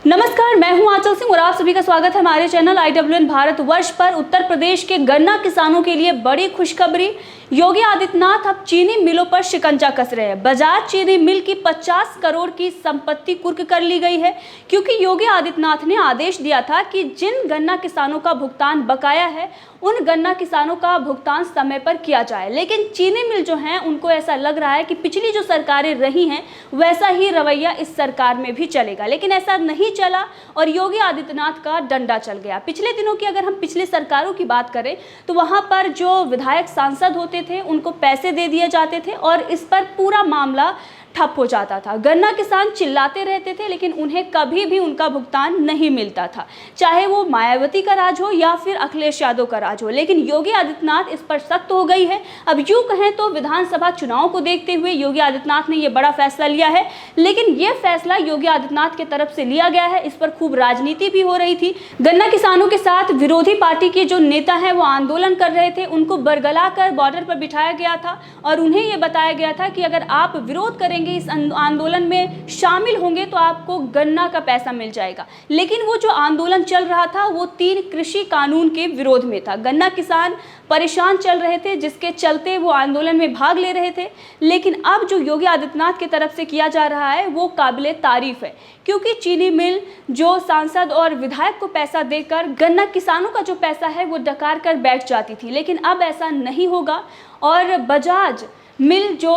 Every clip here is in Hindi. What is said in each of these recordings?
नमस्कार, मैं हूं आंचल सिंह और आप सभी का स्वागत है हमारे चैनल IWN भारतवर्ष पर। उत्तर प्रदेश के गन्ना किसानों के लिए बड़ी खुशखबरी। योगी आदित्यनाथ अब चीनी मिलों पर शिकंजा कस रहे हैं। बजाज चीनी मिल की 50 करोड़ की संपत्ति कुर्क कर ली गई है, क्योंकि योगी आदित्यनाथ ने आदेश दिया था कि जिन गन्ना किसानों का भुगतान बकाया है उन गन्ना किसानों का भुगतान समय पर किया जाए। लेकिन चीनी मिल जो हैं उनको ऐसा लग रहा है कि पिछली जो सरकारें रही हैं वैसा ही रवैया इस सरकार में भी चलेगा, लेकिन ऐसा नहीं चला और योगी आदित्यनाथ का डंडा चल गया। पिछले दिनों की अगर हम पिछले सरकारों की बात करें तो वहां पर जो विधायक सांसद होते थे उनको पैसे दे दिए जाते थे और इस पर पूरा मामला ठप हो जाता था। गन्ना किसान चिल्लाते रहते थे लेकिन उन्हें कभी भी उनका भुगतान नहीं मिलता था, चाहे वो मायावती का राज हो या फिर अखिलेश यादव का राज हो। लेकिन योगी आदित्यनाथ इस पर सख्त हो गई है। अब यूं कहें तो विधानसभा चुनाव को देखते हुए योगी आदित्यनाथ ने यह बड़ा फैसला लिया है, लेकिन यह फैसला योगी आदित्यनाथ की तरफ से लिया गया है। इस पर खूब राजनीति भी हो रही थी। गन्ना किसानों के साथ विरोधी पार्टी के जो नेता हैं वो आंदोलन कर रहे थे, उनको बरगला कर बॉर्डर पर बिठाया गया था और उन्हें यह बताया गया था कि अगर आप विरोध करेंगे, इस आंदोलन में शामिल होंगे तो आपको गन्ना का पैसा मिल जाएगा। लेकिन वो जो आंदोलन चल रहा था वो 3 कृषि कानून के विरोध में था। गन्ना किसान परेशान चल रहे थे, जिसके चलते वो आंदोलन में भाग ले रहे थे। लेकिन अब जो योगी आदित्यनाथ की तरफ से किया जा रहा है वो काबिले तारीफ है, क्योंकि चीनी मिल जो सांसद और विधायक को पैसा देकर गन्ना किसानों का जो पैसा है वो डकार कर बैठ जाती थी, लेकिन अब ऐसा नहीं होगा। और बजाज मिल जो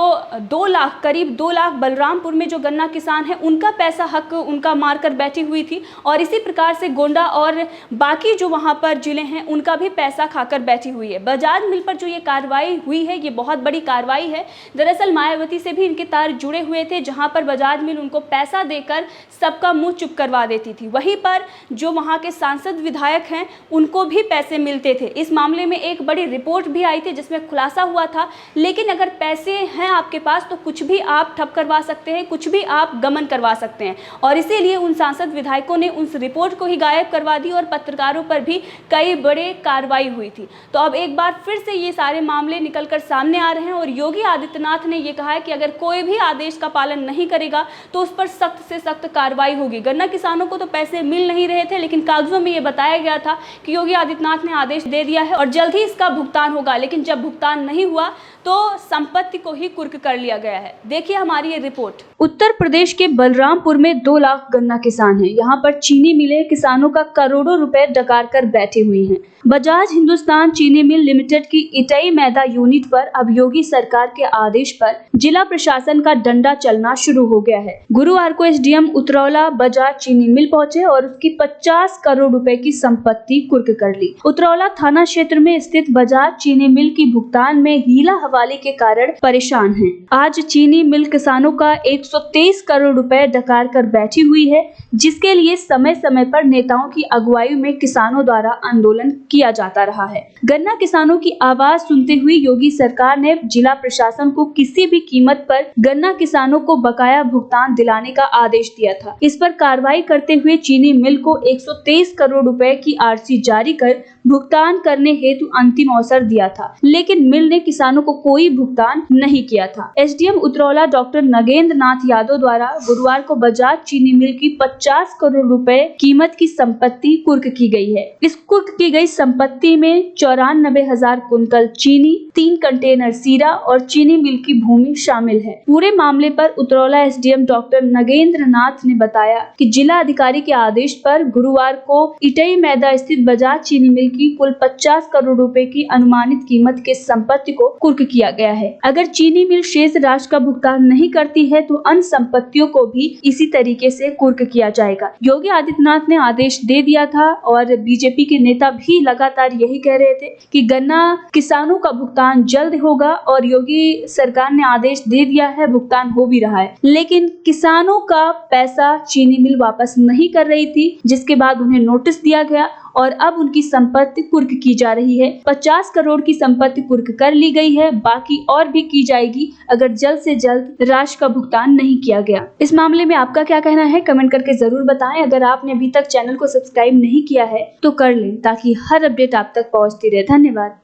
2 लाख करीब 2 लाख बलरामपुर में जो गन्ना किसान है उनका पैसा हक उनका मारकर बैठी हुई थी, और इसी प्रकार से गोंडा और बाकी जो वहां पर जिले हैं उनका भी पैसा खाकर बैठी हुई है। बजाज मिल पर जो ये कार्रवाई हुई है ये बहुत बड़ी कार्रवाई है। दरअसल मायावती से भी इनके तार जुड़े हुए थे, जहां पर बजाज मिल उनको पैसा देकर सबका मुंह चुप करवा देती थी। वहीं पर जो वहां के सांसद विधायक हैं उनको भी पैसे मिलते थे। इस मामले में एक बड़ी रिपोर्ट भी आई थी जिसमें खुलासा हुआ था। लेकिन अगर पैसे हैं आपके पास तो कुछ भी आप ठप करवा सकते हैं, कुछ भी आप गमन करवा सकते हैं, और इसीलिए उन सांसद विधायकों ने उस रिपोर्ट को ही गायब करवा दी और पत्रकारों पर भी कई बड़े कार्रवाई हुई थी। तो अब एक बार फिर से ये सारे मामले निकलकर सामने आ रहे हैं और योगी आदित्यनाथ ने ये कहा है कि अगर कोई भी आदेश का पालन नहीं करेगा तो उस पर सख्त से सख्त कार्रवाई होगी। गन्ना किसानों को तो पैसे मिल नहीं रहे थे, लेकिन कागजों में ये बताया गया था कि योगी आदित्यनाथ ने आदेश दे दिया है और जल्द ही इसका भुगतान होगा। लेकिन जब भुगतान नहीं हुआ तो संपत्ति को ही कुर्क कर लिया गया है। देखिए हमारी ये रिपोर्ट। उत्तर प्रदेश के बलरामपुर में 2 लाख गन्ना किसान हैं। यहाँ पर चीनी मिलें किसानों का करोड़ों रुपए डकार कर बैठी हुई हैं। बजाज हिंदुस्तान चीनी मिल लिमिटेड की इटई मैदा यूनिट पर अब योगी सरकार के आदेश पर जिला प्रशासन का डंडा चलना शुरू हो गया है। गुरुवार को एसडीएम उतरौला बजाज चीनी मिल पहुंचे और उसकी 50 करोड़ रुपए की संपत्ति कुर्क कर ली। उतरौला थाना क्षेत्र में स्थित बजाज चीनी मिल की भुगतान में हीला हवाले के कारण परेशान हैं। आज चीनी मिल किसानों का 123 करोड़ रुपए डकार कर बैठी हुई है, जिसके लिए समय समय पर नेताओं की अगुवाई में किसानों द्वारा आंदोलन किया जाता रहा है। गन्ना किसानों की आवाज सुनते हुए योगी सरकार ने जिला प्रशासन को किसी भी कीमत पर गन्ना किसानों को बकाया भुगतान दिलाने का आदेश दिया था। इस पर कार्रवाई करते हुए चीनी मिल को 123 करोड़ रुपए की आरसी जारी कर भुगतान करने हेतु अंतिम अवसर दिया था, लेकिन मिल ने किसानों को कोई भुगतान नहीं किया था। एसडीएम उतरौला डॉक्टर नगेंद्र नाथ यादव द्वारा गुरुवार को बजाज चीनी मिल की 50 करोड़ रुपए कीमत की संपत्ति कुर्क की गई है। इस कुर्क की गई संपत्ति में 94,000 कुंतल चीनी, 3 कंटेनर सीरा और चीनी मिल की भूमि शामिल है। पूरे मामले पर उतरौला एसडीएम डॉक्टर नगेंद्र नाथ ने बताया कि जिला अधिकारी के आदेश पर गुरुवार को इटई मैदा स्थित बजाज चीनी मिल की कुल 50 करोड़ रुपए की अनुमानित कीमत के संपत्ति को कुर्क किया गया है। अगर चीनी मिल शेष राशि का भुगतान नहीं करती है तो अन्य संपत्तियों को भी इसी तरीके से कुर्क किया जाएगा। योगी आदित्यनाथ ने आदेश दे दिया था और बीजेपी के नेता भी लगातार यही कह रहे थे कि गन्ना किसानों का भुगतान जल्द होगा और योगी सरकार ने आदेश दे दिया है, भुगतान हो भी रहा है। लेकिन किसानों का पैसा चीनी मिल वापस नहीं कर रही थी, जिसके बाद उन्हें नोटिस दिया गया और अब उनकी संपत्ति कुर्क की जा रही है। 50 करोड़ की संपत्ति कुर्क कर ली गई है, बाकी और भी की जाएगी अगर जल्द से जल्द राशि का भुगतान नहीं किया गया। इस मामले में आपका क्या कहना है कमेंट करके जरूर बताएं। अगर आपने अभी तक चैनल को सब्सक्राइब नहीं किया है तो कर लें, ताकि हर अपडेट आप तक पहुंचती रहे। धन्यवाद।